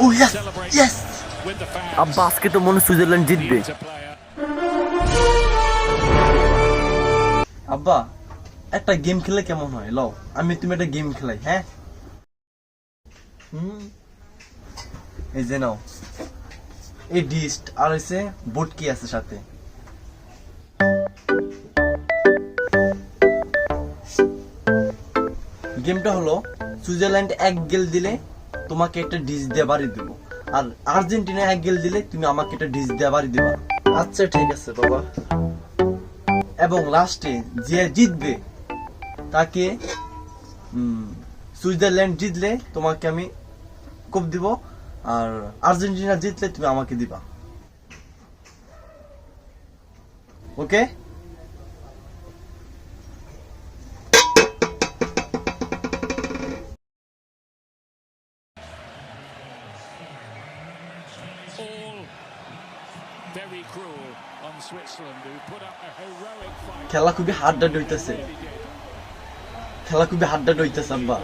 Oh yes, yes. আব্বা আজকে তো মনে হয় সুইজারল্যান্ড জিতবে। আব্বা একটা গেম খেলে কেমন হয়? লও তুমি একটা গেম খেলাই, হ্যাঁ? এই যে নাও, এই ডিস্ট আর হইছে বোট কি আছে সাথে। গেমটা হলো সুইজারল্যান্ড এক গোল দিলে তোমাকে একটা ডিশ দিয়ে বাড়ি দেব, আর আর্জেন্টিনা এক গোল দিলে তুমি আমাকে একটা ডিশ দিয়ে বাড়ি দেবা। আচ্ছা ঠিক আছে বাবা। এবং লাস্টে যে জিতবে তাকে সুইজারল্যান্ড জিতলে তোমাকে আমি কোপ দিব, আর আর্জেন্টিনা জিতলে তুমি আমাকে দিবা। ওকে? খেলা খুবই হাড্ডাড হইতেছে, খেলা খুবই হাড্ডাড হইতেছে আব্বা।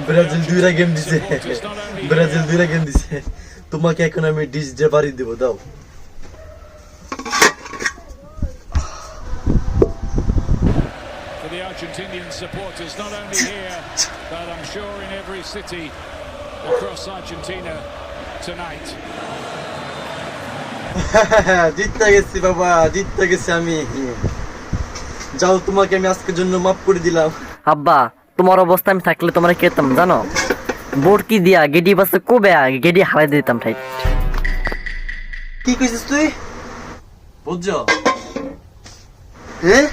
ব্রাজিল দুইটা গেম দিছে, ব্রাজিল দুইটা গেম দিছে। তোমাকে এখন আমি ডিশ দিয়ে বাড়ি দেব, দাও। For the Argentinian supporters, not only here, but I'm sure in every city across Argentina tonight. জিততে গেছি বাবা, জিততে গেছি আমি। যাও, তোমাকে আমি আজকের জন্য মাফ করে দিলাম। আব্বা তোমার অবস্থা আমি থাকলে তোমরা খেতাম জানো, বোরকি দিয়া গেডি বাসে কবে গেডি হারাই দিতাম ঠাই। কি কইছিস তুই? বুঝছো? হ্যাঁ